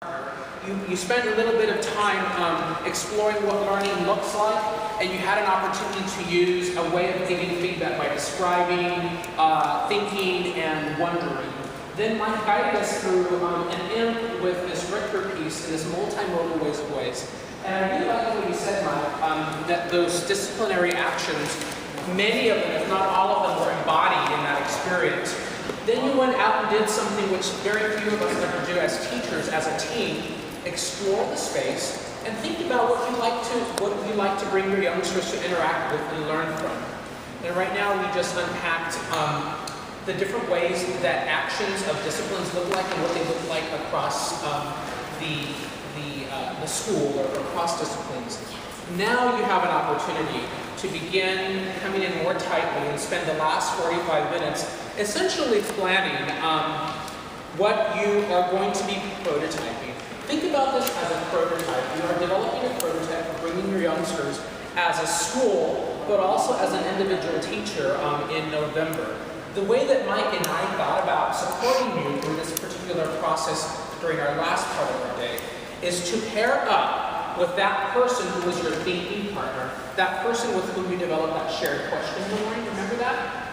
You spent a little bit of time exploring what learning looks like, and you had an opportunity to use a way of giving feedback by describing, thinking, and wondering. Then Mike guided us through an imp with this Richter piece in this multimodal ways of ways. And I really like what you said, Mike, that those disciplinary actions, many of them, if not all of them, were embodied in that experience. Then you went out and did something which very few of us ever do as teachers, as a team, explore the space and think about what you like to bring your youngsters to interact with and learn from. And right now we just unpacked the different ways that actions of disciplines look like and what they look like across the school or across disciplines. Now you have an opportunity to begin coming in more tightly and spend the last 45 minutes essentially planning what you are going to be prototyping. Think about this as a prototype. You are developing a prototype for bringing your youngsters as a school, but also as an individual teacher in November. The way that Mike and I thought about supporting you through this particular process during our last part of our day is to pair up with that person who was your thinking partner, that person with whom you developed that shared question memory. Remember that?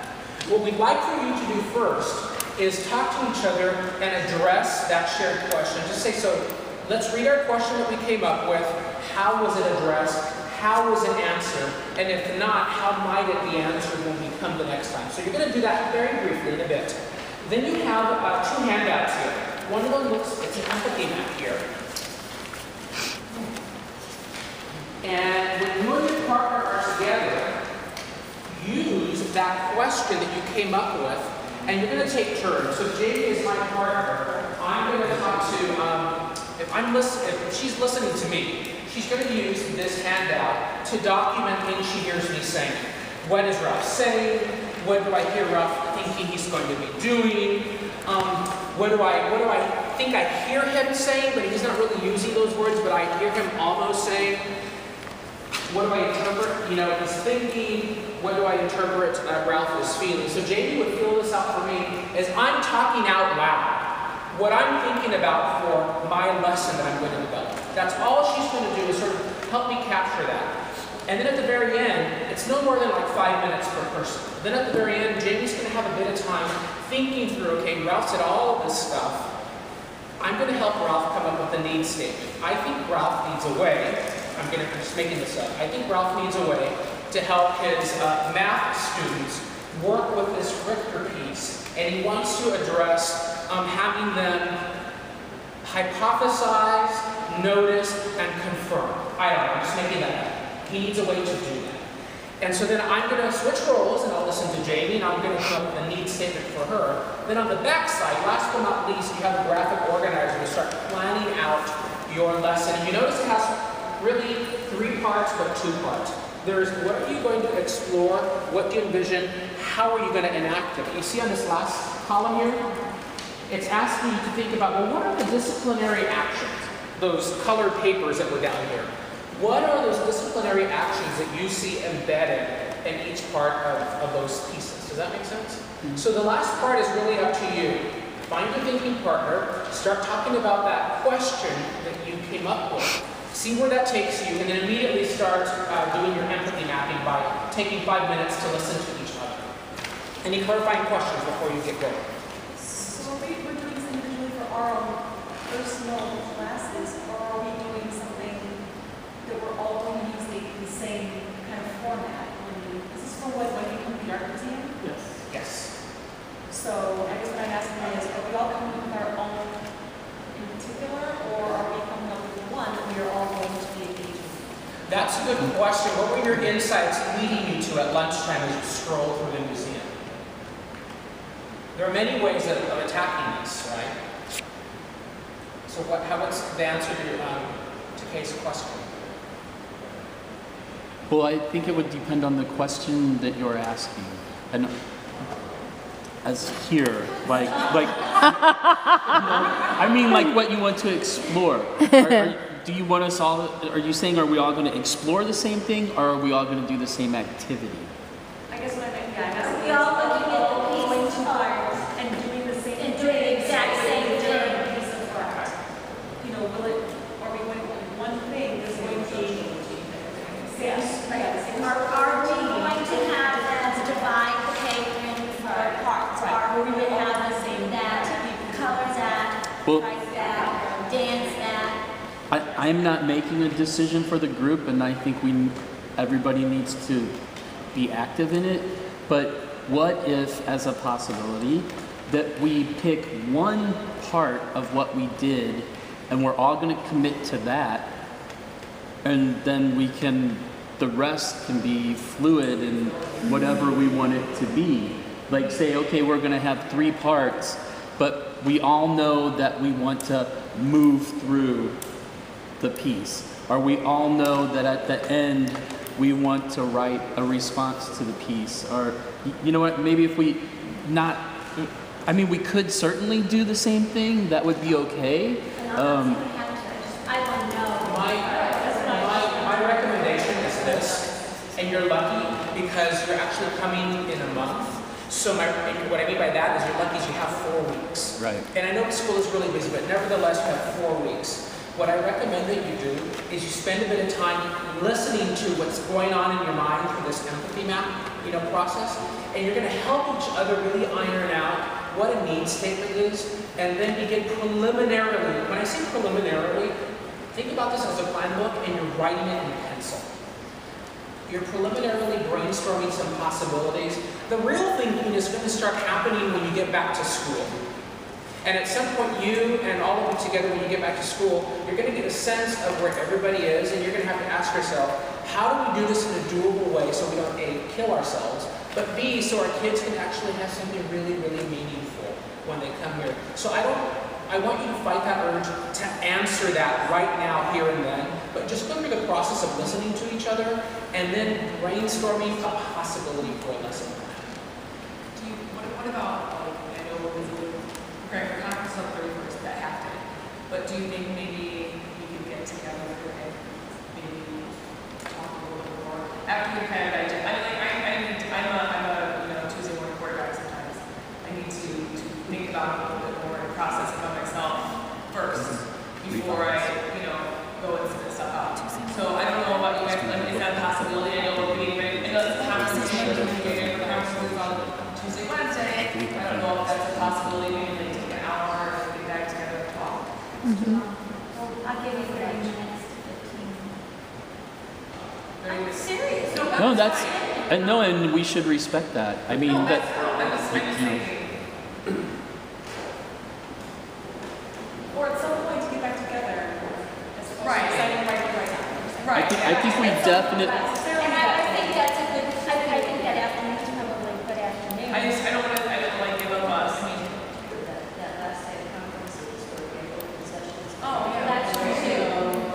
What we'd like for you to do first is talk to each other and address that shared question. Just say, so let's read our question that we came up with. How was it addressed? How was it answered? And if not, how might it be answered when we come the next time? So you're going to do that very briefly in a bit. Then you have two handouts here. One of them it's an empathy map here. And when you and your partner are together, use that question that you came up with, and you're going to take turns. So Jamie is my partner. I'm going to talk to, if she's listening to me, she's going to use this handout to document things she hears me saying. What is Ralph saying? What do I hear Ralph thinking he's going to be doing? What do I think I hear him saying, but he's not really using those words, but I hear him almost saying? What do I interpret, his thinking? What do I interpret Ralph is feeling? So Jamie would fill this out for me as I'm talking out loud what I'm thinking about for my lesson that I'm going to develop. That's all she's going to do is sort of help me capture that. And then at the very end, it's no more than like 5 minutes per person. Then at the very end, Jamie's going to have a bit of time thinking through, okay, Ralph said all of this stuff. I'm going to help Ralph come up with a need statement. I think Ralph needs a way. I'm just making this up. I think Ralph needs a way to help his math students work with this Richter piece, and he wants to address having them hypothesize, notice, and confirm. I don't know, I'm just making that up. He needs a way to do that. And so then I'm going to switch roles, and I'll listen to Jamie, and I'm going to come up with a need statement for her. Then on the back side, last but not least, you have a graphic organizer to start planning out your lesson. And you notice it has really 3 parts, but 2 parts. There's what are you going to explore, what do you envision, how are you going to enact it. You see on this last column here, it's asking you to think about, well, what are the disciplinary actions, those colored papers that were down here? What are those disciplinary actions that you see embedded in each part of those pieces? Does that make sense? Mm-hmm. So the last part is really up to you. Find your thinking partner, start talking about that question that you came up with. See where that takes you, and then immediately start doing your empathy mapping by taking 5 minutes to listen to each other. Any clarifying questions before you get going? So are we doing this individually for our own personal classes, or are we doing something that we're all going to use the same kind of format? Is this for when you come to the art museum? Yes. Yes. So I guess what I'm asking is, are we all coming with our own in particular, or are we coming up with one and we are all going to be engaging? That's a good question. What were your insights leading you to at lunchtime as you stroll through the museum? There are many ways of attacking this, right? So what's the answer to Kay's question? Well, I think it would depend on the question that you're asking. And as here, like I mean, like what you want to explore. Do you want us all? Are you saying are we all going to explore the same thing, or are we all going to do the same activity? I guess what I meant, yeah, We all looking at the piece of art and doing the same and doing the exact same thing. piece of art. will it, are we going to, one thing is going to be, yes, right. Are we going to have them divide the paper for parts? Are we going to have them say that, color that, Well- write that, dance that? I'm not making a decision for the group, and I think everybody needs to be active in it. But what if, as a possibility, that we pick one part of what we did, and we're all going to commit to that, and then the rest can be fluid in whatever we want it to be. Like say, okay, we're going to have 3 parts, but we all know that we want to move through the piece, or we all know that at the end we want to write a response to the piece, or you know what, maybe if we not, I mean, we could certainly do the same thing, that would be okay. And I'm not saying we have to, I want to know. My recommendation is this, and you're lucky because you're actually coming in a month. So what I mean by that is you're lucky is you have 4 weeks. Right. And I know school is really busy, but nevertheless you have 4 weeks. What I recommend that you do is you spend a bit of time listening to what's going on in your mind for this empathy map, process, and you're going to help each other really iron out what a need statement is, and then begin preliminarily. When I say preliminarily, think about this as a plan book, and you're writing it in pencil. You're preliminarily brainstorming some possibilities. The real thinking is going to start happening when you get back to school. And at some point, you and all of you together, when you get back to school, you're going to get a sense of where everybody is, and you're going to have to ask yourself, how do we do this in a doable way so we don't A, kill ourselves, but B, so our kids can actually have something really, really meaningful when they come here. So I want you to fight that urge to answer that right now, here and then, but just go through the process of listening to each other and then brainstorming a possibility for a lesson plan. What about, like, I know we're busy with preparing for conference on 31st, that happened, but do you think maybe we could get together and maybe talk a little bit more after we kind of digest? I'm a Tuesday morning quarterback sometimes. I need to think about it a little bit more and process it by myself first before I go and spit stuff out. So I don't know about you guys, is that a possibility? I know we're being ready. I know this conversation we're getting for conferences on Tuesday, Wednesday. I don't know if that's a possibility. Maybe they take an hour and get back together and talk. I'll give you 30 minutes to 15. I'm serious. No, that's, and no, and we should respect that. I mean, No, that, I'm just thinking. Or at some point to get back together, as opposed Right. to deciding right now. Right. I think we definitely, And I think that's a good, I think that afternoon is probably a good afternoon. I don't want to give up us. That last day of conferences where we have open sessions. Oh, yeah. That's true too.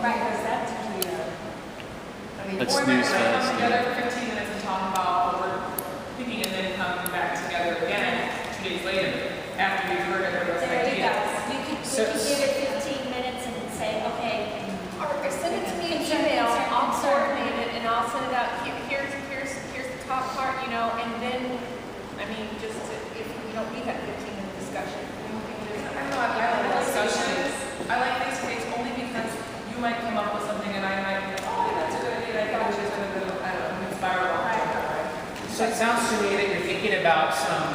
Right, because that's usually I mean, That's Or maybe news we come fest, together yeah. for 15 minutes and talk about what we're thinking and then come back together again 2 days later after we've heard everyone's There you go. ideas. You could So- give it 15 minutes and say, okay, Or send it to me in email, I'll coordinate it and I'll send it out, here's the top part, and then, I mean, just if we don't need that 15-minute discussion. I don't know, I like discussions. I like face-to-face only because you might come up with something and I might be like, oh, that's a good idea. I thought it was going to, I don't know, spiral off that way. So it sounds to me that you're thinking about some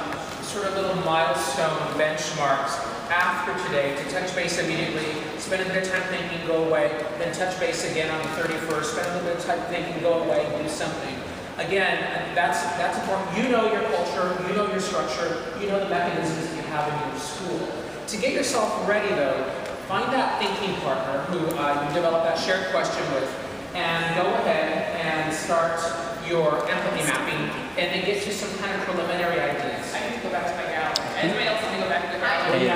sort of little milestone benchmarks after today to touch base immediately, spend a bit of time thinking, go away, then touch base again on the 31st, spend a little bit of time thinking, go away, do something. Again, that's important. You know your culture, you know your structure, you know the mechanisms that you have in your school. To get yourself ready though, find that thinking partner who you develop that shared question with, and go ahead and start your empathy mapping, and then get you some kind of preliminary ideas. I need to go back to my gallery. Anybody else want to go back to the gallery? You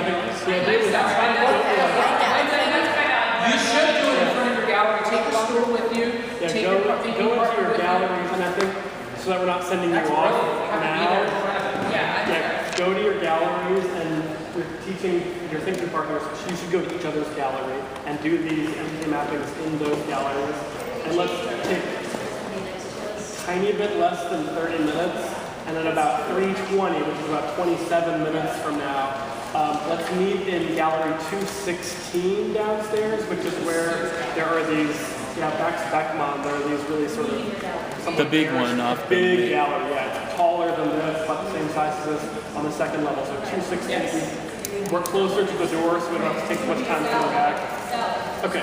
should do it in front of your gallery. Take your stool with you. Yeah, Take go thinking into partner your with you. galleries, and I think, so that we're not sending you That's off brilliant. You have to be there in now. front of it. Yeah, Go to your galleries, and you're teaching your thinking partners, you should go to each other's gallery and do these empathy mappings in those galleries. And let's take tiny bit less than 30 minutes, and then about 3:20, which is about 27 minutes from now, Let's meet in gallery 216 downstairs, which is where there are these, Beckman, there are these really sort of... The big one off the Big main. gallery, yeah. It's taller than this, but the same size as this on the second level. So 216, we're closer to the door, so we don't have to take too much time to go back. Okay.